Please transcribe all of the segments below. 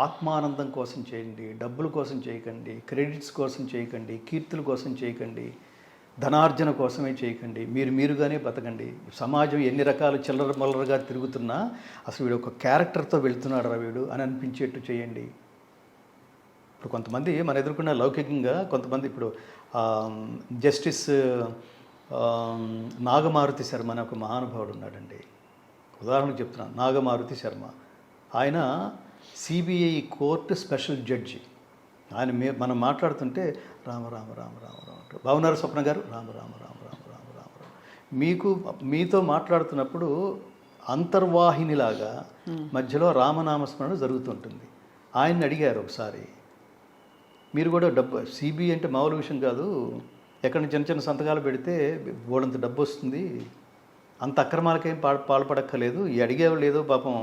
ఆత్మానందం కోసం చేయండి, డబ్బుల కోసం చేయకండి, క్రెడిట్స్ కోసం చేయకండి, కీర్తుల కోసం చేయకండి, ధనార్జన కోసమే చేయకండి. మీరుగానే బతకండి. సమాజం ఎన్ని రకాల చిల్లర మల్లరగా తిరుగుతున్నా అసలు వీడు ఒక క్యారెక్టర్తో వెళ్తున్నాడు రా వీడు అని అనిపించేట్టు చేయండి. ఇప్పుడు కొంతమంది మన ఎదుర్కొన్న లౌకికంగా కొంతమంది ఇప్పుడు జస్టిస్ నాగమారుతి శర్మ అనే ఒక మహానుభావుడు ఉన్నాడండి. ఉదాహరణకు చెప్తున్నాను, నాగమారుతి శర్మ. ఆయన సిబిఐ కోర్టు స్పెషల్ జడ్జి. ఆయన మనం మాట్లాడుతుంటే రామ రామ రామ రామ రామ బాగున్నారు స్వప్న గారు, రామ రామ రామ రామ రామ రామ రామ మీతో మాట్లాడుతున్నప్పుడు అంతర్వాహినిలాగా మధ్యలో రామనామస్మరణ జరుగుతుంటుంది. ఆయన్ని అడిగారు ఒకసారి, మీరు కూడా డబ్బు సిబిఐ అంటే మామూలు విషయం కాదు, ఎక్కడి చిన్న చిన్న సంతకాలు పెడితే బోడంత డబ్బు వస్తుంది, అంత అక్రమాలకేం పాల్పడక్కర్లేదు, ఈ అడిగేవాళ్ళు ఏదో పాపం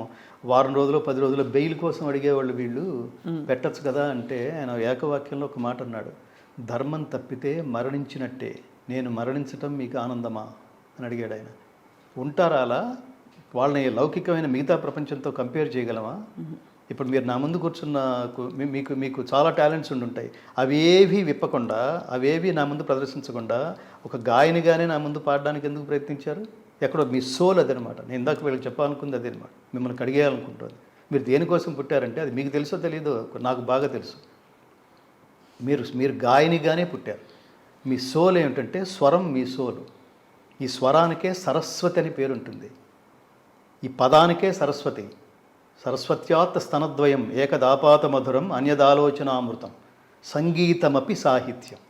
వారం రోజులు 10 రోజులు బెయిల్ కోసం అడిగేవాళ్ళు వీళ్ళు పెట్టచ్చు కదా అంటే ఆయన ఏకవాక్యంలో ఒక మాట అన్నాడు, ధర్మం తప్పితే మరణించినట్టే, నేను మరణించటం మీకు ఆనందమా అని అడిగాడు ఆయన. ఉంటారా అలా? వాళ్ళని లౌకికమైన మిగతా ప్రపంచంతో కంపేర్ చేయగలమా? ఇప్పుడు మీరు నా ముందు కూర్చున్న మీకు చాలా టాలెంట్స్ ఉంటాయి, అవేవి విప్పకుండా, అవేవి నా ముందు ప్రదర్శించకుండా ఒక గాయనిగానే నా ముందు పాడడానికి ఎందుకు ప్రయత్నించారు? ఎక్కడో మీ సోల్ అదనమాట. నేను ఇందాక వీళ్ళకి చెప్పాలనుకుంది అదనమాట, మిమ్మల్ని కడిగేయాలనుకుంటుంది. మీరు దేనికోసం పుట్టారంటే అది మీకు తెలుసో తెలీదో నాకు బాగా తెలుసు. మీరు గాయనిగానే పుట్టారు. మీ సోల్ ఏమిటంటే స్వరం, మీ సోలు. ఈ స్వరానికే సరస్వతి అని పేరుంటుంది, ఈ పదానికే సరస్వతి. సరస్వత్యాత్ స్తనద్వయం ఏకదాపాత మధురం అన్యదాలోచనామృతం సంగీతమపి సాహిత్యం.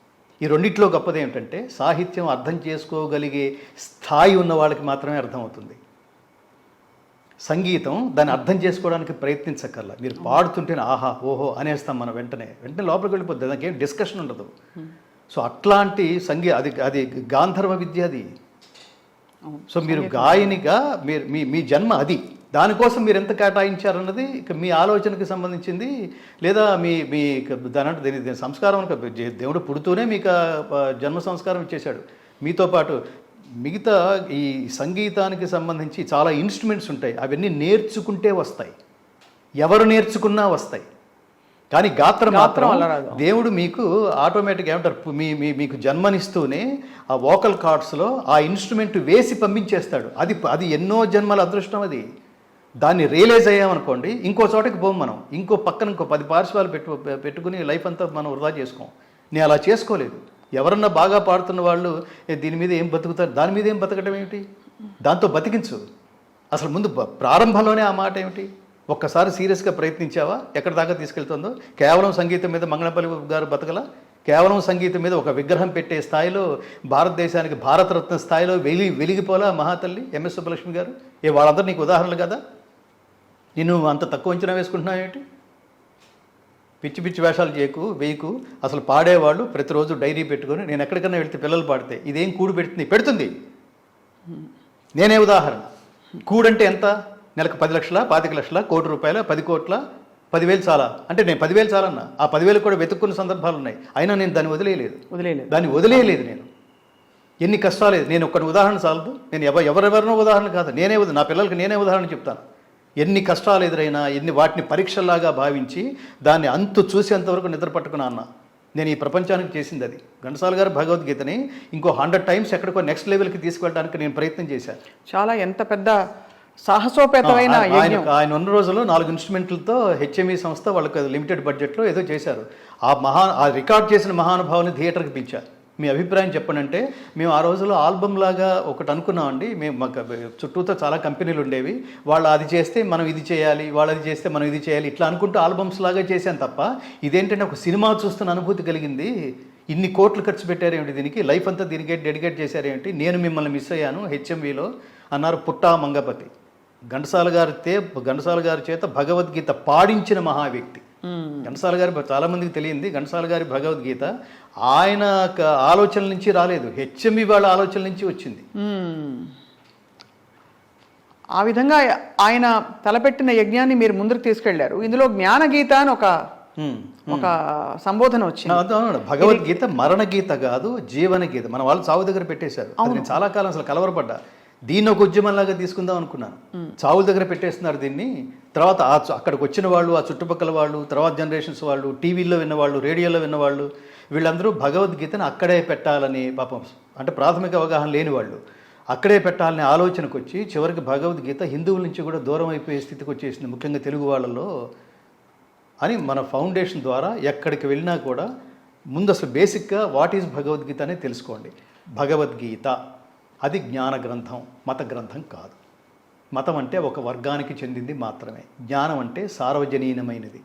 ఈ రెండిట్లో గొప్పది ఏమిటంటే సాహిత్యం అర్థం చేసుకోగలిగే స్థాయి ఉన్న వాళ్ళకి మాత్రమే అర్థమవుతుంది. సంగీతం దాన్ని అర్థం చేసుకోవడానికి ప్రయత్నించక్కర్లా. మీరు పాడుతుంటేనే ఆహా ఓహో అనేస్తాం మనం, వెంటనే లోపలికి వెళ్ళిపోద్ది, దానికి ఏం డిస్కషన్ ఉండదు. సో అట్లాంటి అది గాంధర్వ విద్య అది. సో మీరు గాయనిగా మీ జన్మ అది, దానికోసం మీరు ఎంత కేటాయించారన్నది ఇక మీ ఆలోచనకి సంబంధించింది. లేదా మీ దీని సంస్కారం దేవుడు పుడుతూనే మీకు జన్మ సంస్కారం ఇచ్చేశాడు. మీతో పాటు మిగతా ఈ సంగీతానికి సంబంధించి చాలా ఇన్స్ట్రుమెంట్స్ ఉంటాయి, అవన్నీ నేర్చుకుంటే వస్తాయి, ఎవరు నేర్చుకున్నా వస్తాయి. కానీ గాత్రం మాత్రం దేవుడు మీకు ఆటోమేటిక్గా ఏమంటారు, మీకు జన్మనిస్తూనే ఆ వోకల్ కార్డ్స్లో ఆ ఇన్స్ట్రుమెంట్ వేసి పంపించేస్తాడు. అది ఎన్నో జన్మల అదృష్టం. అది దాన్ని రియలైజ్ అయ్యామనుకోండి, ఇంకో చోటకి పోం మనం, ఇంకో 10 పార్శ్వాలు పెట్టుకుని లైఫ్ అంతా మనం వృధా చేసుకోం. నేను అలా చేసుకోలేదు. ఎవరన్నా బాగా పాడుతున్న వాళ్ళు దీని మీద ఏం బతుకుతారు, దాని మీద ఏం బతకడం ఏమిటి, దాంతో బతికించు. అసలు ముందు ప్రారంభంలోనే ఆ మాట ఏమిటి? ఒక్కసారి సీరియస్గా ప్రయత్నించావా? ఎక్కడి దాకా తీసుకెళ్తుందో. కేవలం సంగీతం మీద మంగళపల్లి గారు బతకలా, కేవలం సంగీతం మీద ఒక విగ్రహం పెట్టే స్థాయిలో భారతదేశానికి భారతరత్న స్థాయిలో వెలిగిపోలా మహాతల్లి ఎంఎస్ సుబ్బలక్ష్మి గారు. వాళ్ళందరూ నీకు ఉదాహరణలు కదా. నేను అంత తక్కువ అంచనా వేసుకుంటున్నావు ఏమిటి? పిచ్చి వేషాలు వేయకు. అసలు పాడేవాళ్ళు ప్రతిరోజు డైరీ పెట్టుకొని, నేను ఎక్కడికన్నా వెళ్తే పిల్లలు పాడితే ఇదేం కూడు పెడుతుంది. నేనే ఉదాహరణ. కూడంటే ఎంత? నెలకు 10 లక్షల, 25 లక్షల, కోటి రూపాయల, 10 కోట్ల, 10,000 చాలా అంటే నేను 10,000 చాలన్నా. ఆ 10,000 కూడా వెతుక్కున్న సందర్భాలు ఉన్నాయి. అయినా నేను దాన్ని వదిలేయలేదు. నేను ఎన్ని కష్టాలేదు. నేను ఒక్కటి ఉదాహరణ చాలదు. నేను ఎవరెవరినో ఉదాహరణ కాదు, నా పిల్లలకి నేనే ఉదాహరణ చెప్తాను. ఎన్ని కష్టాలు ఎదురైనా, వాటిని పరీక్షల్లాగా భావించి దాన్ని అంతు చూసేంతవరకు నిద్ర పట్టుకున్నా అన్న. నేను ఈ ప్రపంచానికి చేసింది అది. ఘంటసాల గారు భగవద్గీతని ఇంకో 100 టైమ్స్ ఎక్కడికో నెక్స్ట్ లెవెల్కి తీసుకెళ్ళడానికి నేను ప్రయత్నం చేశాను. చాలా ఎంత పెద్ద సాహసోపేతమైన ఆయన ఉన్న రోజుల్లో 4 ఇన్స్ట్రుమెంట్లతో హెచ్ఎంఈ సంస్థ వాళ్ళకి లిమిటెడ్ బడ్జెట్లో ఏదో చేశారు. ఆ రికార్డ్ చేసిన మహానుభావుని థియేటర్కి పిలిచారు. మీ అభిప్రాయం చెప్పండి అంటే, మేము ఆ రోజుల్లో ఆల్బమ్ లాగా ఒకటి అనుకున్నామండి. మాకు చుట్టూతో చాలా కంపెనీలు ఉండేవి. వాళ్ళు అది చేస్తే మనం ఇది చేయాలి, వాళ్ళు అది చేస్తే మనం ఇది చేయాలి, ఇట్లా అనుకుంటూ ఆల్బమ్స్ లాగా చేశాను తప్ప ఇదేంటంటే ఒక సినిమా చూస్తున్న అనుభూతి కలిగింది. ఇన్ని కోట్లు ఖర్చు పెట్టారేమిటి దీనికి, లైఫ్ అంతా దీనికి డెడికేట్ చేశారేమిటి, నేను మిమ్మల్ని మిస్ అయ్యాను హెచ్ఎంవిలో అన్నారు పుట్టా మంగపతి. ఘంటసాల గారి చేత భగవద్గీత పాడించిన మహా వ్యక్తి ఘంటసాల గారి. చాలామందికి తెలియంది ఘంటసాల గారి భగవద్గీత ఆయన ఆలోచనల నుంచి రాలేదు, హెచ్ఎంవి వాళ్ళ ఆలోచనల నుంచి వచ్చింది. ఆ విధంగా ఆయన తలపెట్టిన యజ్ఞాన్ని మీరు ముందుకు తీసుకెళ్లారు. ఇందులో జ్ఞానగీత అని ఒక సంబోధన వచ్చింది. భగవద్గీత మరణ గీత కాదు, జీవన గీత. మన వాళ్ళు చావు దగ్గర పెట్టేశారు. నేను చాలా కాలం అసలు కలవరపడ్డా. దీన్ని ఒక ఉద్యమంలాగా తీసుకుందాం అనుకున్నాను. చావుల దగ్గర పెట్టేస్తున్నారు దీన్ని. తర్వాత అక్కడికి వచ్చిన వాళ్ళు, ఆ చుట్టుపక్కల వాళ్ళు, తర్వాత జనరేషన్స్ వాళ్ళు, టీవీల్లో విన్నవాళ్ళు, రేడియోలో విన్నవాళ్ళు, వీళ్ళందరూ భగవద్గీతను అక్కడే పెట్టాలని పాపం అంటే ప్రాథమిక అవగాహన లేని వాళ్ళు అక్కడే పెట్టాలనే ఆలోచనకు వచ్చి చివరికి భగవద్గీత హిందువుల నుంచి కూడా దూరం అయిపోయే స్థితికి వచ్చేసింది, ముఖ్యంగా తెలుగు వాళ్ళలో అని మన ఫౌండేషన్ ద్వారా ఎక్కడికి వెళ్ళినా కూడా ముందు అసలు బేసిక్గా వాట్ ఈజ్ భగవద్గీత అనేది తెలుసుకోండి. భగవద్గీత అది జ్ఞాన గ్రంథం, మత గ్రంథం కాదు. మతం అంటే ఒక వర్గానికి చెందింది మాత్రమే. జ్ఞానం అంటే సార్వజనీనమైనది.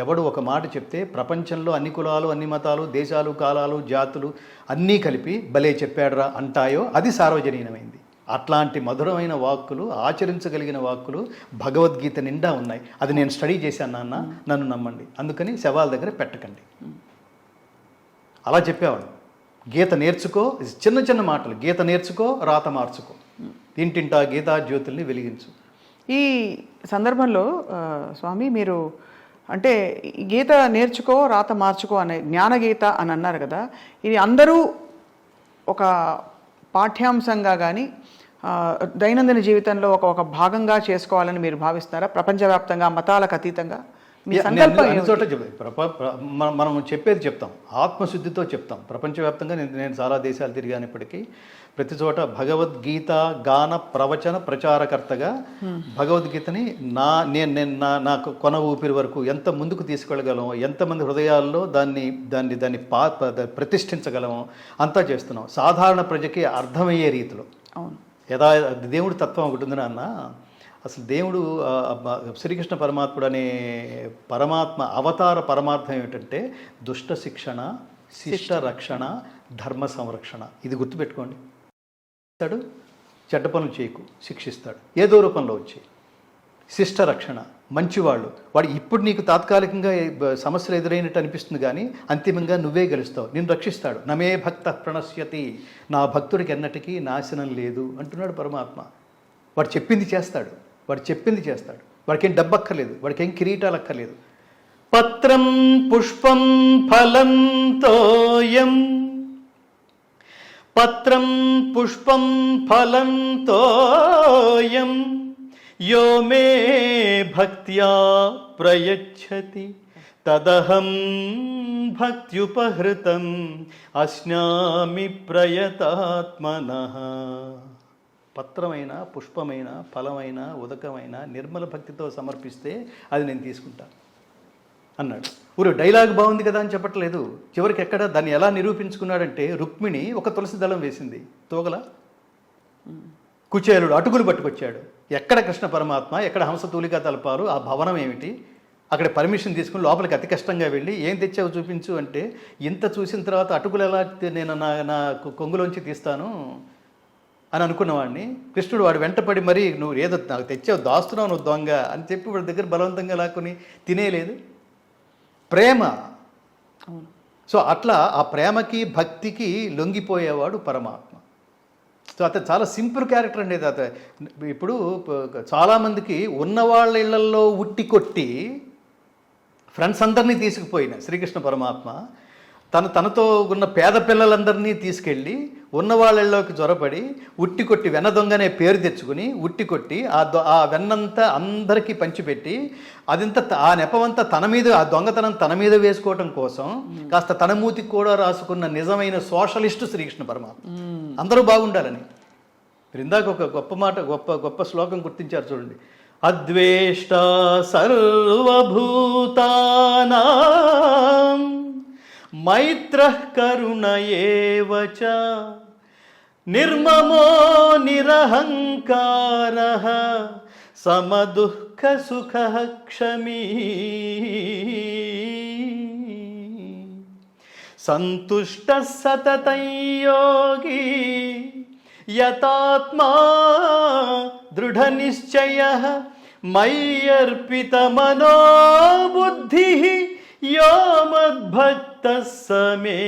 ఎవడు ఒక మాట చెప్తే ప్రపంచంలో అన్ని కులాలు, అన్ని మతాలు, దేశాలు, కాలాలు, జాతులు అన్నీ కలిపి భలే చెప్పాడురా అంటాయో అది సార్వజనీనమైంది. అట్లాంటి మధురమైన వాక్కులు, ఆచరించగలిగిన వాక్కులు భగవద్గీత నిండా ఉన్నాయి. అది నేను స్టడీ చేశాను నాన్న, నన్ను నమ్మండి. అందుకని శవాల దగ్గర పెట్టకండి అలా చెప్పేవాడు. గీత నేర్చుకో, చిన్న చిన్న మాటలు, గీత నేర్చుకో, రాత మార్చుకో, ఇంటింటా గీతా జ్యోతుల్ని వెలిగించు. ఈ సందర్భంలో స్వామి మీరు అంటే గీత నేర్చుకో రాత మార్చుకో అనే జ్ఞానగీత అని అన్నారు కదా, ఇది అందరూ ఒక పాఠ్యాంశంగా కానీ దైనందిన జీవితంలో ఒక భాగంగా చేసుకోవాలని మీరు భావిస్తారా? ప్రపంచవ్యాప్తంగా మతాలకు అతీతంగా మీ సంకల్పం అన్ని చోట మనం చెప్పేది చెప్తాం, ఆత్మశుద్ధితో చెప్తాం. ప్రపంచవ్యాప్తంగా నేను చాలా దేశాలు తిరిగానప్పటికీ ప్రతి చోట భగవద్గీత గాన ప్రవచన ప్రచారకర్తగా భగవద్గీతని నా కొన ఊపిరి వరకు ఎంత ముందుకు తీసుకెళ్ళగలమో, ఎంతమంది హృదయాల్లో దాన్ని ప్రతిష్ఠించగలమో అంతా చేస్తున్నాం. సాధారణ ప్రజకి అర్థమయ్యే రీతిలో. అవును, దేవుడి తత్వం ఒకటి ఉంది నాన్న. అసలు దేవుడు శ్రీకృష్ణ పరమాత్ముడు అనే పరమాత్మ అవతార పరమార్థం ఏమిటంటే దుష్ట శిక్షణ, శిష్ట రక్షణ, ధర్మ సంరక్షణ. ఇది గుర్తుపెట్టుకోండి. ఇస్తాడు, చెడ్డ పనులు చేయకు, శిక్షిస్తాడు ఏదో రూపంలో వచ్చి. శిష్ట రక్షణ, మంచివాళ్ళు. వాడు ఇప్పుడు నీకు తాత్కాలికంగా సమస్యలు ఎదురైనట్టు అనిపిస్తుంది కానీ అంతిమంగా నువ్వే గెలుస్తావు, నిన్ను రక్షిస్తాడు. నమే భక్త ప్రణశ్యతి, నా భక్తుడికి ఎన్నటికీ నాశనం లేదు అంటున్నాడు పరమాత్మ. వాడు చెప్పింది చేస్తాడు, వాడికి ఏం డబ్బు అక్కర్లేదు, వాడికి ఏం కిరీటాలు అక్కర్లేదు. పత్రం పుష్పం ఫలం తోయం, పత్రం పుష్పం ఫలం తోయం యో మే భక్త్యా ప్రయచ్చతి తదహం భక్త్యుపహృతం అస్నామి ప్రయతాత్మనః. పత్రమైన, పుష్పమైన, ఫలమైన, ఉదకమైన నిర్మల భక్తితో సమర్పిస్తే అది నేను తీసుకుంటాను అన్నాడు. ఊరు డైలాగ్ బాగుంది కదా అని చెప్పట్లేదు. చివరికి ఎక్కడ దాన్ని ఎలా నిరూపించుకున్నాడంటే రుక్మిణి ఒక తులసి దళం వేసింది తోగల, కుచేలుడు అటుకులు పట్టుకొచ్చాడు. ఎక్కడ కృష్ణ పరమాత్మ, ఎక్కడ హంసతూలికా తలపాలు, ఆ భవనం ఏమిటి, అక్కడ పర్మిషన్ తీసుకుని లోపలికి అతి కష్టంగా వెళ్ళి ఏం తెచ్చావు చూపించు అంటే, ఇంత చూసిన తర్వాత అటుకులు ఎలా నేను నా కొంగులోంచి తీస్తాను అని అనుకున్నవాడిని. కృష్ణుడు వాడు వెంటపడి మరి నువ్వు ఏదో నాకు తెచ్చావు, దాస్తున్నావు నువ్వు దొంగ అని చెప్పి వాడి దగ్గర బలవంతంగా లాక్కుని తినేయలేదు. ప్రేమ. సో అట్లా ఆ ప్రేమకి భక్తికి లొంగిపోయేవాడు పరమాత్మ. సో అతను చాలా సింపుల్ క్యారెక్టర్ అండి. ఇప్పుడు చాలామందికి ఉన్నవాళ్ళ ఇళ్లలో ఉట్టి కొట్టి ఫ్రెండ్స్ అందరినీ తీసుకుపోయిన శ్రీకృష్ణ పరమాత్మ తనతో ఉన్న పేద పిల్లలందరినీ తీసుకెళ్ళి ఉన్నవాళ్ళలోకి జొరపడి ఉట్టి కొట్టి వెన్న దొంగనే పేరు తెచ్చుకుని ఉట్టి కొట్టి ఆ వెన్నంతా అందరికీ పంచిపెట్టి అదంతా ఆ నెపమంతా తన మీద, ఆ దొంగతనం తన మీద వేసుకోవటం కోసం కాస్త తన మూతికి కూడా రాసుకున్న నిజమైన సోషలిస్టు శ్రీకృష్ణ పరమాత్మ. అందరూ బాగుండాలని. మీరు ఇందాక ఒక గొప్ప మాట, గొప్ప శ్లోకం గుర్తించారు చూడండి. అద్వేష్ట సర్వభూతానాం మైత్రః కరుణ ఏవ చ నిర్మమో నిరహంకారః సమదుఃఖ సుఖః క్షమీ సంతుష్టః సతతం యోగి యతాత్మా దృఢనిశ్చయః మయ్యర్పిత మనోబుద్ధిః యో మద్భక్తః స మే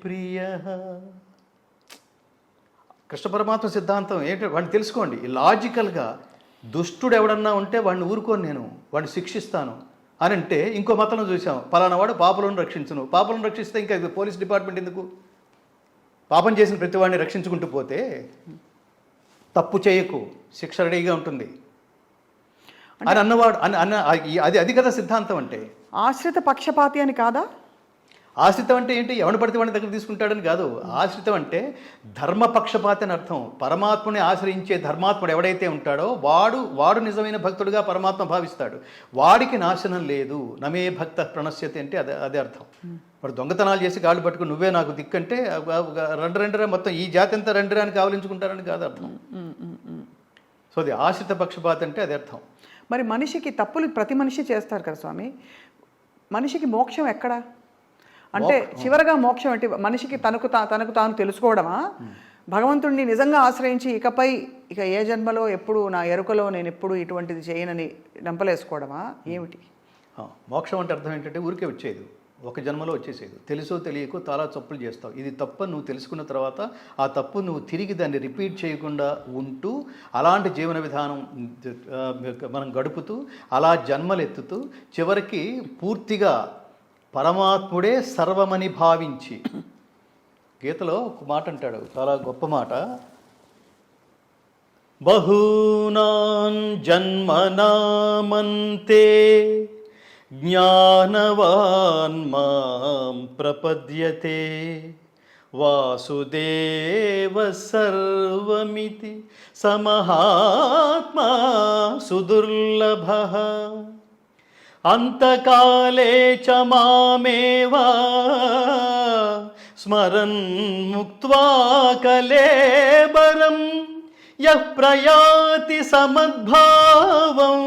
ప్రియః. కృష్ణ పరమాత్మ సిద్ధాంతం ఏంటంటే వాడిని తెలుసుకోండి. లాజికల్గా దుష్టుడు ఎవడన్నా ఉంటే వాడిని ఊరుకోను, నేను వాడిని శిక్షిస్తాను అని అంటే, ఇంకో మతంలో చూసాం, పలానా వాడు పాపులను రక్షించును. పాపులను రక్షిస్తే ఇంకా పోలీస్ డిపార్ట్మెంట్ ఎందుకు? పాపం చేసిన ప్రతి వాడిని రక్షించుకుంటూ పోతే తప్పు చేయకు, శిక్ష రెడీగా ఉంటుంది అని అన్నవాడు అది కదా సిద్ధాంతం అంటే. ఆశ్రిత పక్షపాతి అని కాదా? ఆశ్రితం అంటే ఏంటి? ఎవడు పడితే వాడి దగ్గర తీసుకుంటాడని కాదు. ఆశ్రితం అంటే ధర్మపక్షపాతి అని అర్థం. పరమాత్మని ఆశ్రయించే ధర్మాత్ముడు ఎవడైతే ఉంటాడో వాడు నిజమైన భక్తుడిగా పరమాత్మ భావిస్తాడు. వాడికి నాశనం లేదు. నమే భక్త ప్రణశ్యతి అంటే అదే అర్థం. వాడు దొంగతనాలు చేసి కాళ్ళు పట్టుకుని నువ్వే నాకు దిక్కంటే రెండరా మొత్తం ఈ జాతి అంతా రెండరా అని కావలించుకుంటారని కాదు అర్థం. సో అది ఆశ్రిత పక్షపాతి అంటే అదే అర్థం. మరి మనిషికి తప్పులు ప్రతి మనిషి చేస్తారు కదా స్వామి, మనిషికి మోక్షం ఎక్కడ అంటే చివరగా మోక్షం అంటే మనిషికి తనకు తాను తెలుసుకోవడమా? భగవంతుడిని నిజంగా ఆశ్రయించి ఇక ఏ జన్మలో ఎప్పుడు నా ఎరుకలో నేను ఎప్పుడు ఇటువంటిది చేయనని నంపలేసుకోవడమా ఏమిటి? మోక్షం అంటే అర్థం ఏంటంటే ఊరికే వచ్చేది, ఒక జన్మలో వచ్చేసేది. తెలుసో తెలియకో చాలా తప్పులు చేస్తావు. ఇది తప్పని నువ్వు తెలుసుకున్న తర్వాత ఆ తప్పు నువ్వు తిరిగి దాన్ని రిపీట్ చేయకుండా ఉంటూ అలాంటి జీవన విధానం మనం గడుపుతూ అలా జన్మలెత్తుతూ చివరికి పూర్తిగా పరమాత్ముడే సర్వమని భావించి, గీతలో ఒక మాట అంటాడు, చాలా గొప్ప మాట. బహూనాం జన్మనామంతే జ్ఞానవాన్ మాం ప్రపద్యతే వాసుదేవ సర్వమితి సమహాత్మా సుదుర్లభః అంతకాలే చ మామేవా స్మరన్ ముక్త్వా కలేబరం యః ప్రయాతి సమద్భావం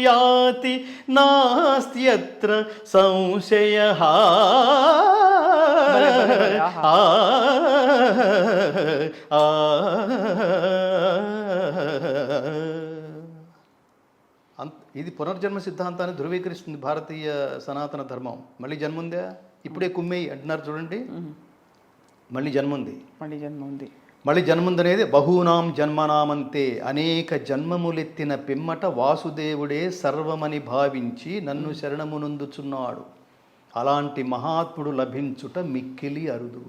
యాతి నాస్త్యత్ర సంశయః. ఇది పునర్జన్మ సిద్ధాంతాన్ని ధృవీకరిస్తుంది భారతీయ సనాతన ధర్మం. మళ్ళీ జన్మ ఉందా? ఇప్పుడే కుమ్మేయి అంటున్నారు చూడండి. మళ్ళీ జన్మ ఉంది. మళ్ళీ జన్ముందనేది బహూనాం జన్మనామంతే, అనేక జన్మములెత్తిన పిమ్మట వాసుదేవుడే సర్వమని భావించి నన్ను శరణమునందుచున్నాడు. అలాంటి మహాత్ముడు లభించుట మిక్కిలి అరుదు.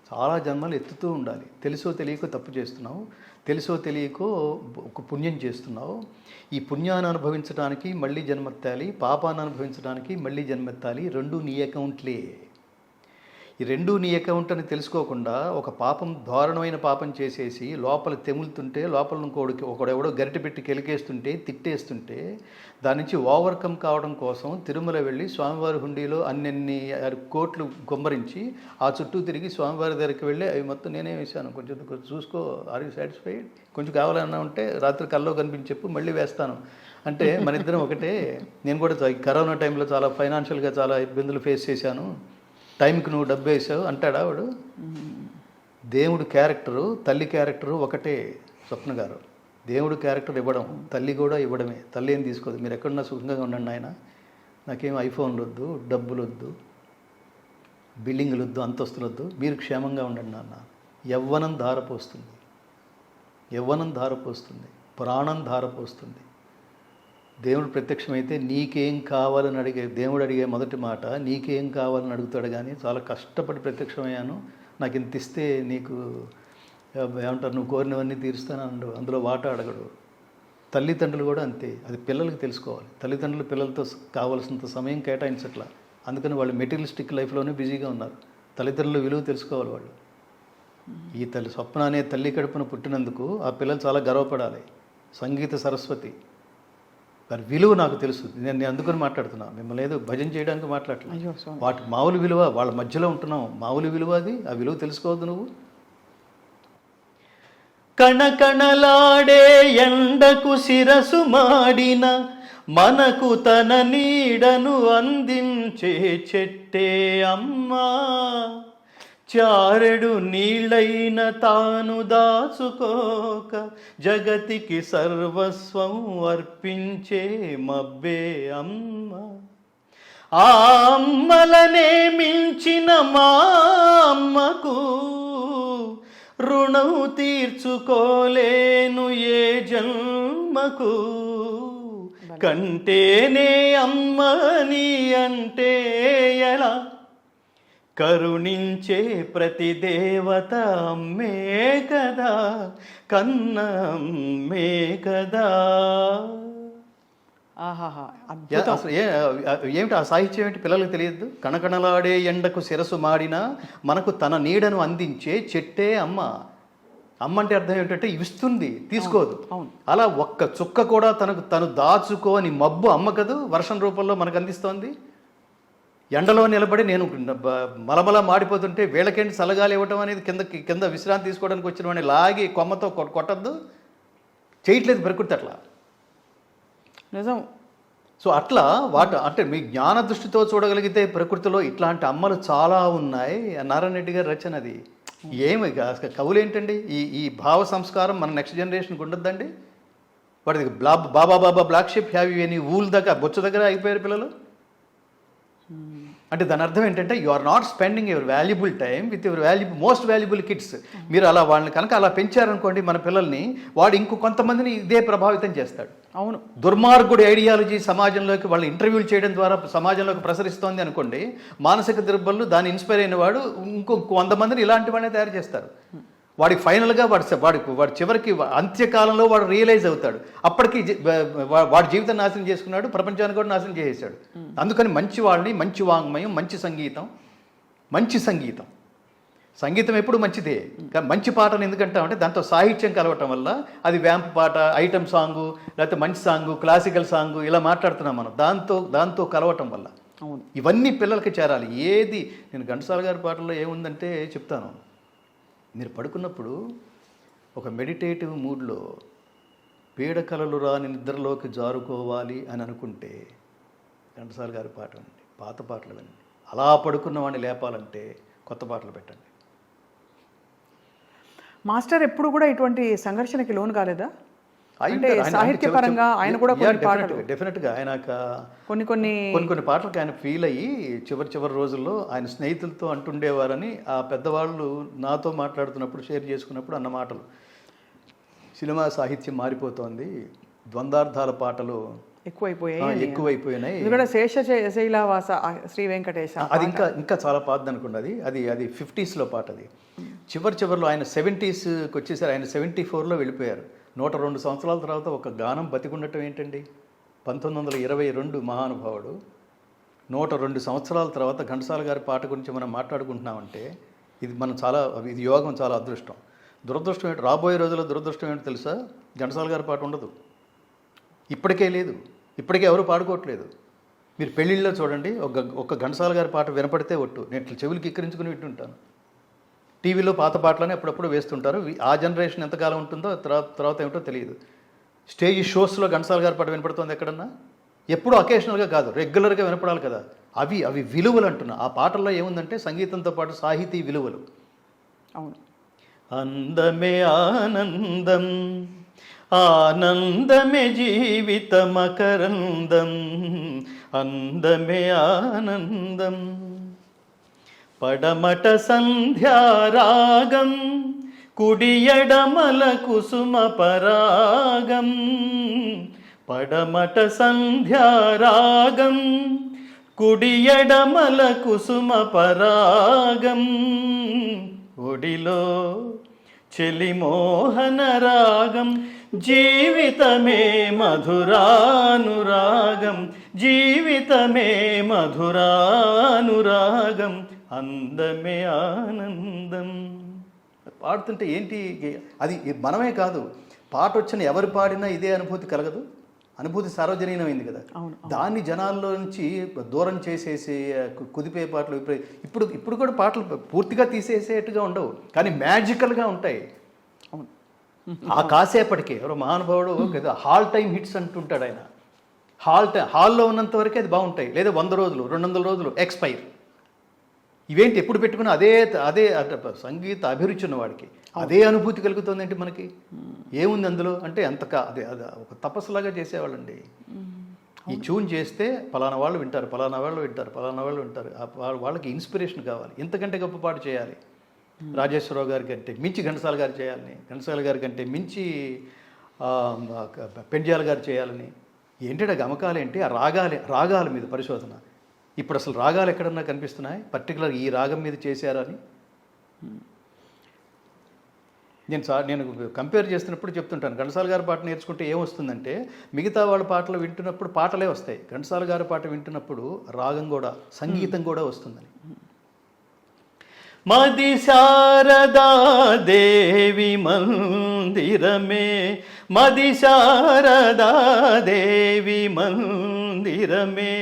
చాలా జన్మలు ఎత్తుతూ ఉండాలి. తెలుసో తెలియకో తప్పు చేస్తున్నావు, తెలుసో తెలియకో ఒక పుణ్యం చేస్తున్నావు. ఈ పుణ్యాన్ని అనుభవించడానికి మళ్ళీ జన్మెత్తాలి, పాపాన్ని అనుభవించడానికి మళ్ళీ జన్మెత్తాలి. రెండు నీ అకౌంట్లే. ఈ రెండు నీ అకౌంట్ అని తెలుసుకోకుండా ఒక దారుణమైన పాపం చేసేసి లోపల తెములుతుంటే, లోపల ఒకడెవడో గరిటె పెట్టి కెలికేస్తుంటే, తిట్టేస్తుంటే, దాని నుంచి ఓవర్కమ్ కావడం కోసం తిరుమల వెళ్ళి స్వామివారి హుండీలో అన్ని కోట్లు గుమ్మరించి ఆ చుట్టూ తిరిగి స్వామివారి దగ్గరికి వెళ్ళి అవి మొత్తం నేనే వేశాను, కొంచెం చూసుకో, ఆర్ యూ సాటిస్ఫైడ్, కొంచెం కావాలన్నా ఉంటే రాత్రి కల్లో కనిపించి చెప్పు, మళ్ళీ వేస్తాను అంటే మన ఇద్దరం ఒకటే. నేను కూడా కరోనా టైంలో చాలా ఫైనాన్షియల్గా చాలా ఇబ్బందులు ఫేస్ చేశాను, టైంకి నువ్వు డబ్బు వేసావు అంటాడా వాడు? దేవుడు క్యారెక్టరు, తల్లి క్యారెక్టరు ఒకటే. స్వప్న గారు, దేవుడు క్యారెక్టర్ ఇవ్వడం, తల్లి కూడా ఇవ్వడమే. తల్లి ఏం తీసుకోదు. మీరు ఎక్కడున్నా సుఖంగా ఉండండి ఆయన, నాకేం ఐఫోన్లు వద్దు, డబ్బులు వద్దు, బిల్డింగ్లు వద్దు, అంతస్తులు వద్దు, మీరు క్షేమంగా ఉండండి నాన్న. యవ్వనం ధారపోస్తుంది, ప్రాణం ధారపోస్తుంది. దేవుడు ప్రత్యక్షమైతే నీకేం కావాలని దేవుడు అడిగే మొదటి మాట నీకేం కావాలని అడుగుతాడు. కానీ చాలా కష్టపడి ప్రత్యక్షమయ్యాను, నాకు ఇంత ఇస్తే నీకు ఏమంటారు, నువ్వు కోరినవన్నీ తీరుస్తాను అందులో వాటా అడగడు. తల్లిదండ్రులు కూడా అంతే. అది పిల్లలకి తెలుసుకోవాలి. తల్లిదండ్రులు పిల్లలతో కావాల్సినంత సమయం కేటాయించట్లా. అందుకని వాళ్ళు మెటీరియలిస్టిక్ లైఫ్లోనే బిజీగా ఉన్నారు. తల్లిదండ్రుల విలువ తెలుసుకోవాలి వాళ్ళు. ఈ స్వప్న అనే తల్లి కడుపున పుట్టినందుకు ఆ పిల్లలు చాలా గర్వపడాలి. సంగీత సరస్వతి, వారి విలువ నాకు తెలుసు. నేను అందుకని మాట్లాడుతున్నా, మిమ్మల్ని ఏదో భజన చేయడానికి మాట్లాడలేదు. వాటి మామూలు విలువ, వాళ్ళ మధ్యలో ఉంటున్నాం, మామూలు విలువ అది. ఆ విలువ తెలుసుకోవద్దు నువ్వు. కణకణలాడే ఎండకు శిరసు మాడిన మనకు తన నీడను అందించే చెట్టే అమ్మా, చారెడు నీళ్ళైన తాను దాచుకోక జగతికి సర్వస్వం అర్పించే మబ్బే అమ్మ. ఆ అమ్మలనే మించిన మా అమ్మకు రుణం తీర్చుకోలేను ఏ జన్మకు. కంటేనే అమ్మని అంటే ఎలా, కరుణించే ప్రతి దేవత అమ్మే కదా, కన్న అమ్మే కదా. ఆహాహా, అద్భుతం. అసలు ఏమిటి ఆ సాహిత్యం ఏంటి పిల్లలకు తెలియదు. కణకణలాడే ఎండకు శిరసు మాడినా మనకు తన నీడను అందించే చెట్టే అమ్మ. అమ్మ అంటే అర్థం ఏమిటంటే ఇస్తుంది, తీసుకోదు. అలా ఒక్క చుక్క కూడా తను దాచుకోని మబ్బు అమ్మ కదూ వర్షం రూపంలో మనకు అందిస్తోంది. ఎండలో నిలబడి నేను మలమల మాడిపోతుంటే వీళ్ళకేంటి చల్లగాలి ఇవ్వటం అనేది కింద విశ్రాంతి తీసుకోవడానికి వచ్చిన వాడిని లాగి కొమ్మతో కొట్టద్దు, చేయట్లేదు ప్రకృతి అట్లా. నిజం. సో అట్లా అంటే మీ జ్ఞాన దృష్టితో చూడగలిగితే ప్రకృతిలో ఇట్లాంటి అమ్మలు చాలా ఉన్నాయి. నారాయణ రెడ్డి గారి రచన అది. ఏమి కవులు ఏంటండి, ఈ భావ సంస్కారం మన నెక్స్ట్ జనరేషన్కి ఉండొద్దండి. వాడికి baa baa black sheep have you any wool దగ్గర బొచ్చు దగ్గర అయిపోయారు పిల్లలు. అంటే దాని అర్థం ఏంటంటే you are not spending your valuable time with your most valuable kids. మీరు అలా వాళ్ళని కనుక అలా పెంచారనుకోండి మన పిల్లల్ని, వాడు కొంతమందిని ఇదే ప్రభావితం చేస్తాడు. అవును. దుర్మార్గుడి ఐడియాలజీ సమాజంలోకి వాళ్ళు ఇంటర్వ్యూలు చేయడం ద్వారా సమాజంలోకి ప్రసరిస్తోంది అనుకోండి, మానసిక దుర్బలు దాన్ని ఇన్స్పైర్ అయిన వాడు 100 మందిని ఇలాంటి వాడినే తయారు చేస్తారు. వాడికి ఫైనల్గా వాడు చివరికి అంత్యకాలంలో వాడు రియలైజ్ అవుతాడు. అప్పటికి వాడి జీవితం నాశనం చేసుకున్నాడు, ప్రపంచాన్ని కూడా నాశనం చేసేసాడు. అందుకని మంచి వాళ్ళని, మంచి వాంగ్మయం, మంచి సంగీతం ఎప్పుడు మంచిదే. మంచి పాటను ఎందుకంటామంటే దాంతో సాహిత్యం కలవటం వల్ల అది వ్యాంప్ పాట, ఐటమ్ సాంగు, లేకపోతే మంచి సాంగు, క్లాసికల్ సాంగు ఇలా మాట్లాడుతున్నాం మనం. దాంతో కలవటం వల్ల ఇవన్నీ పిల్లలకి చేరాలి. నేను ఘంటసాల గారి పాటల్లో ఏముందంటే చెప్తాను. మీరు పడుకున్నప్పుడు ఒక మెడిటేటివ్ మూడ్లో పీడకలలు రాని నిద్రలోకి జారుకోవాలి అని అనుకుంటే ఘంటసాల గారి పాట అండి, పాత పాటలు వినండి. అలా పడుకున్న వాడిని లేపాలంటే కొత్త పాటలు పెట్టండి. మాస్టర్ ఎప్పుడు కూడా ఇటువంటి సంఘర్షణకి లోను కాలేదా? అంటే సాహిత్యపరంగా ఆయన కూడా డెఫినెట్గా ఆయన కొన్ని పాటలకు ఆయన ఫీల్ అయ్యి చివరి రోజుల్లో ఆయన స్నేహితులతో అంటుండేవారని ఆ పెద్దవాళ్ళు నాతో మాట్లాడుతున్నప్పుడు షేర్ చేసుకున్నప్పుడు అన్న మాటలు. సినిమా సాహిత్యం మారిపోతోంది, ద్వందార్థాల పాటలు ఎక్కువైపోయినాయి. శేషశైలవాస శ్రీ వెంకటేశ అది ఇంకా చాలా పాతది అనుకోండి. అది 50s పాట. అది చివరిలో ఆయన 70sకి వచ్చేసారు. ఆయన 74లో వెళ్ళిపోయారు. 102 సంవత్సరాల తర్వాత ఒక గానం బతికుండటం ఏంటండి. 1922 మహానుభావుడు. 102 సంవత్సరాల తర్వాత ఘంటసాల గారి పాట గురించి మనం మాట్లాడుకుంటున్నామంటే ఇది యోగం, చాలా అదృష్టం. దురదృష్టం ఏంటి, రాబోయే రోజుల్లో దురదృష్టం ఏంటో తెలుసా? ఘంటసాల గారి పాట ఉండదు, ఇప్పటికే లేదు, ఇప్పటికే ఎవరు పాడుకోవట్లేదు. మీరు పెళ్ళిళ్ళలో చూడండి, ఒక ఘంటసాల గారి పాట వినపడితే ఒట్టు నేను చెవులకి ఎక్కిరించుకుని వింటుంటాను. టీవీలో పాత పాటలని అప్పుడప్పుడు వేస్తుంటారు. ఆ జనరేషన్ ఎంతకాలం ఉంటుందో తర్వాత ఏమిటో తెలియదు. స్టేజ్ షోస్లో ఘంటసాల గారి పాట వినపడుతుంది ఎక్కడన్నా? ఎప్పుడూ అకేషనల్గా కాదు, రెగ్యులర్గా వినపడాలి కదా. అవి విలువలు అంటున్నా. ఆ పాటల్లో ఏముందంటే సంగీతంతో పాటు సాహితీ విలువలు. అవును. అందమే ఆనందం, ఆనందమే జీవితమకరందం, అందమే ఆనందం. పడమట సంధ్యారాగం, కుడియడమల కుసుమ పరాగం. పడమట సంధ్యారాగం, కుడియడమల కుసుమ పరాగం. ఒడిలో చెలిమోహన రాగం, జీవితమే మధురానురాగం, జీవితమే మధురానురాగం, అందమే ఆనందం. పాడుతుంటే ఏంటి అది, మనమే కాదు, పాట వచ్చిన ఎవరు పాడినా ఇదే అనుభూతి కలగదు. అనుభూతి సార్వజనీనమైంది కదా. దాన్ని జనాల్లో నుంచి దూరం చేసేసి కుదిపే పాటలు ఇప్పుడు కూడా పాటలు పూర్తిగా తీసేసేట్టుగా ఉండవు, కానీ మ్యాజికల్గా ఉంటాయి. ఆ కాసేపటికి ఎవరో మహానుభావుడు హాల్ టైం హిట్స్ అంటుంటాడు ఆయన. హాల్లో ఉన్నంత వరకే అది బాగుంటాయి, లేదా 100 రోజులు 200 రోజులు ఎక్స్పైర్. ఇవేంటి ఎప్పుడు పెట్టుకున్నా అదే సంగీత అభిరుచి ఉన్నవాడికి అదే అనుభూతి కలుగుతుందేంటి మనకి? ఏముంది అందులో అంటే అదే ఒక తపస్సులాగా చేసేవాళ్ళండి. ఈ ట్యూన్ చేస్తే పలానా వాళ్ళు వింటారు, పలానా వాళ్ళు వింటారు, పలానా వాళ్ళు వింటారు. వాళ్ళకి ఇన్స్పిరేషన్ కావాలి, ఇంతకంటే గొప్ప పాట చేయాలి. రాజేశ్వరరావు గారి కంటే మించి ఘంటసాల గారు చేయాలని, ఘంటసాల గారి కంటే మించి పెండ్యాల గారు చేయాలని. ఏంటంటే గమకాలేంటి, ఆ రాగాల మీద పరిశోధన. ఇప్పుడు అసలు రాగాలు ఎక్కడన్నా కనిపిస్తున్నాయి పర్టికులర్ ఈ రాగం మీద చేశారని? నేను కంపేర్ చేస్తున్నప్పుడు చెప్తుంటాను, ఘంటసాల గారి పాట నేర్చుకుంటే ఏమొస్తుందంటే మిగతా వాళ్ళ పాటలు వింటున్నప్పుడు పాటలే వస్తాయి, ఘంటసాల గారి పాట వింటున్నప్పుడు రాగం కూడా సంగీతం కూడా వస్తుందని. మది శారదా దేవి మందిరమే, మది శారదా దేవి మందిరమే,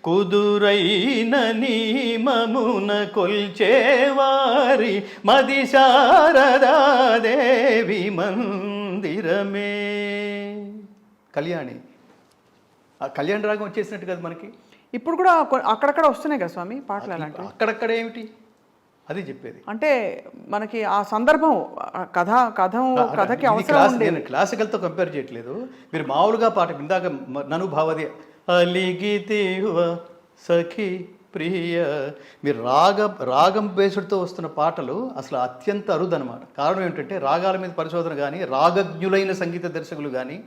కుదురైన నియమమున కొల్చేవారి మది శారదా దేవి మందిరమే. కళ్యాణి, ఆ కళ్యాణ రాగం వచ్చేసినట్టు కదా మనకి. ఇప్పుడు కూడా అక్కడక్కడ వస్తున్నాయి కదా స్వామి పాటలు అలాంటివి. అక్కడక్కడ ఏమిటి అది చెప్పేది అంటే మనకి ఆ సందర్భం కథకి అవసరం. నేను క్లాసికల్తో కంపేర్ చేయట్లేదు, మీరు మామూలుగా పాట ఇందాక నను భావది అలిగితివ సఖి ప్రియ, మీరు రాగం బేసుడితో వస్తున్న పాటలు అసలు అత్యంత అరుదనమాట. కారణం ఏంటంటే రాగాల మీద పరిశోధన కానీ రాగజ్ఞులైన సంగీత దర్శకులు కానీ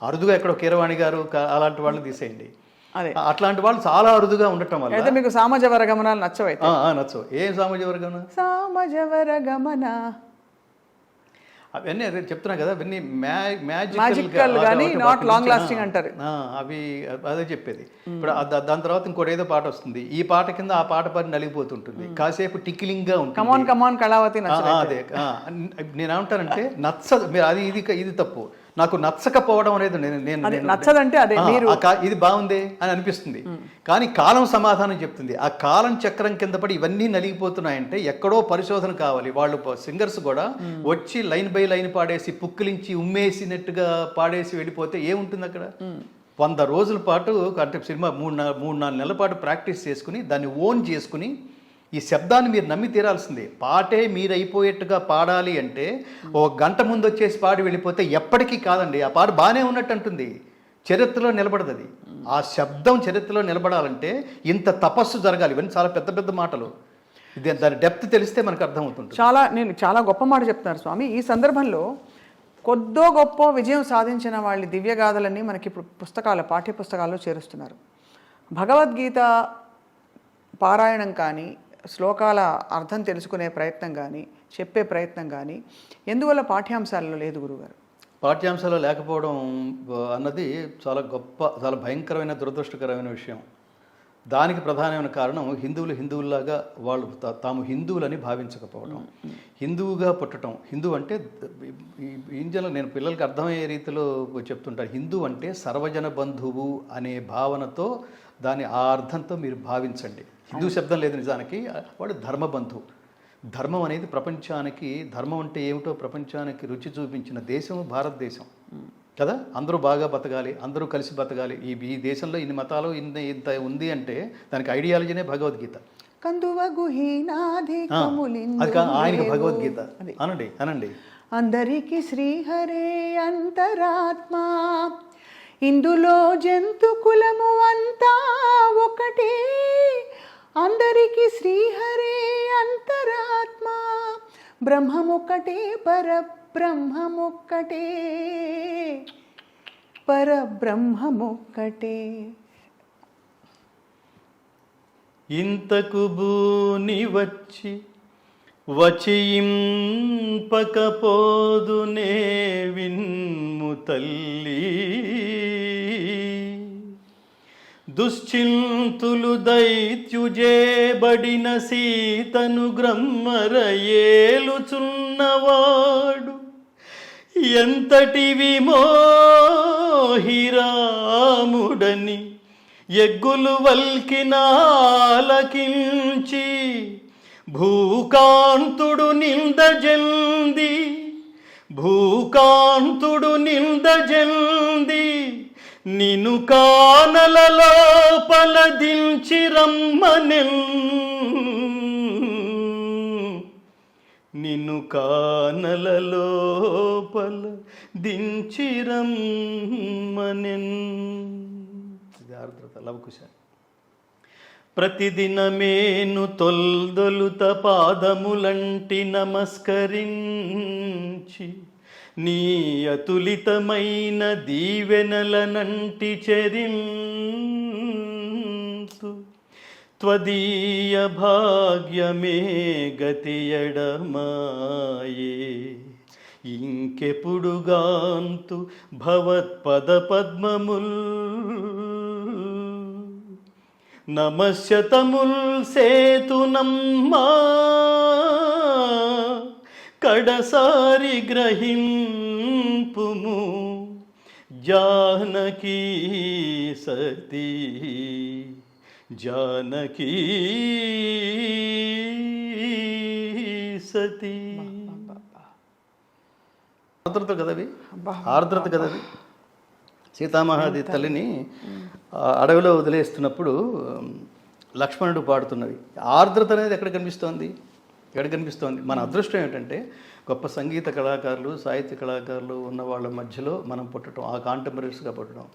అరుదుగా ఎక్కడో కీరవాణి గారు అలాంటి వాళ్ళని తీసేయండి, అదే అట్లాంటి వాళ్ళు చాలా అరుదుగా ఉండటం వల్ల. అయితే మీకు సామజవర గమనాలు నచ్చవైతే? నచ్చవు. ఏం సామజవర గమన? సామజవర గమన అవన్నీ అదే చెప్తున్నా కదా, అవన్నీ మ్యాజికల్ కానీ నాట్ లాంగ్ లాస్టింగ్ అంటారు అవి. అదే చెప్పేది. ఇప్పుడు దాని తర్వాత ఇంకోటి ఏదో పాట వస్తుంది, ఈ పాట కింద ఆ పాట పని నలిగిపోతుంటుంది, కాసేపు టిక్లింగ్ గా ఉంటుంది. కమాన్ కమాన్ కళావతి. అదే నేనేమంటానంటే నచ్చదు. మీరు అది ఇది తప్పు. నాకు నచ్చకపోవడం అనేది నచ్చదంటే అదే ఇది బాగుంది అని అనిపిస్తుంది, కానీ కాలం సమాధానం చెప్తుంది. ఆ కాలం చక్రం కింద పడి ఇవన్నీ నలిగిపోతున్నాయంటే ఎక్కడో పరిశోధన కావాలి. వాళ్ళు సింగర్స్ కూడా వచ్చి లైన్ బై లైన్ పాడేసి పుక్కిలించి ఉమ్మేసినట్టుగా పాడేసి వెళ్ళిపోతే ఏముంటుంది అక్కడ? 100 రోజుల పాటు అంటే సినిమా 3-4 నెలల పాటు ప్రాక్టీస్ చేసుకుని దాన్ని ఓన్ చేసుకుని ఈ శబ్దాన్ని మీరు నమ్మి తీరాల్సిందే. పాటే మీరు అయిపోయేట్టుగా పాడాలి అంటే ఒక గంట ముందు వచ్చేసి పాడి వెళ్ళిపోతే ఎప్పటికీ కాదండి. ఆ పాట బాగానే ఉన్నట్టు అంటుంది, చరిత్రలో నిలబడదు. అది ఆ శబ్దం చరిత్రలో నిలబడాలంటే ఇంత తపస్సు జరగాలి. ఇవన్నీ చాలా పెద్ద పెద్ద మాటలు. దాని డెప్త్ తెలిస్తే మనకు అర్థమవుతుంది. చాలా గొప్ప మాట చెప్తున్నారు స్వామి. ఈ సందర్భంలో కొద్దో గొప్ప విజయం సాధించిన వాళ్ళ దివ్యగాథలన్నీ మనకి ఇప్పుడు పాఠ్య పుస్తకాల్లో చేరుస్తున్నారు. భగవద్గీత పారాయణం కానీ శ్లోకాల అర్థం తెలుసుకునే ప్రయత్నం కానీ చెప్పే ప్రయత్నం కానీ ఎందువల్ల పాఠ్యాంశాలలో లేదు గురుగారు? పాఠ్యాంశాలు లేకపోవడం అన్నది చాలా చాలా భయంకరమైన దురదృష్టకరమైన విషయం. దానికి ప్రధానమైన కారణం హిందువుల్లాగా వాళ్ళు తాము హిందువులని భావించకపోవడం, హిందువుగా పుట్టడం. హిందూ అంటే ఇంజన్లో నేను పిల్లలకి అర్థమయ్యే రీతిలో చెప్తుంటాను, హిందూ అంటే సర్వజన బంధువు అనే భావనతో దాని ఆ అర్థంతో మీరు భావించండి. హిందూ శబ్దం లేదు నిజానికి, వాడు ధర్మబంధు. ధర్మం అనేది ప్రపంచానికి, ధర్మం అంటే ఏమిటో ప్రపంచానికి రుచి చూపించిన దేశం భారతదేశం కదా. అందరూ బాగా బతకాలి, అందరూ కలిసి బతకాలి. ఈ దేశంలో ఇన్ని మతాలు ఇంత ఉంది అంటే దానికి ఐడియాలజీనే భగవద్గీత. అది ఆయనకి భగవద్గీత అనండి. అందరికీ శ్రీహరే అంతరాత్మ, ఇందులో జంతు కులము అంతా ఒకటే, అందరికీ శ్రీహరే అంతరాత్మ, బ్రహ్మమొక్కటే పరబ్రహ్మమొక్కటే, పరబ్రహ్మమొక్కటే. ఇంతకు భూని వచియింపకపోదునే విన్ము తల్లి, దుశ్చింతులు దైత్యుజేబడిన సీతను గ్రమ్మరయేలుచున్నవాడు, ఎంతటి విమోహిరాముడని ఎగ్గులు వల్కినాలకించి, భూకాంతుడు నిందజల్ది నిను కానల లోపల దించి రమ్మనెన్, నిను కానల లోపల దించి రమ్మనెన్. ఇది ఆర్ద్రత లవకుశ. ప్రతిదినమేను తొల్దొలుత పాదములంటి నమస్కరించి, నీ అతులితమైన దీవెనలనంటి చరింతు, త్వదీయ భాగ్యమే గతియడమాయే ఇంకెప్పుడుగాంతు భవత్పద పద్మముల్ నమస్యతముల్ సేతునమ్మా కడసారి గ్రహింపుము జానకీ సతీ జానకీ సతీ. ఆర్ద్రత కదవి, ఆర్ద్రత కదవి. సీతామహాది తల్లిని అడవిలో వదిలేస్తున్నప్పుడు లక్ష్మణుడు పాడుతున్నవి. ఆర్ద్రత అనేది ఎక్కడ కనిపిస్తోంది? ఎక్కడ కనిపిస్తోంది? మన అదృష్టం ఏమిటంటే గొప్ప సంగీత కళాకారులు, సాహిత్య కళాకారులు ఉన్న వాళ్ళ మధ్యలో మనం పుట్టడం, ఆ కాంటెంపరీస్గా పుట్టడం.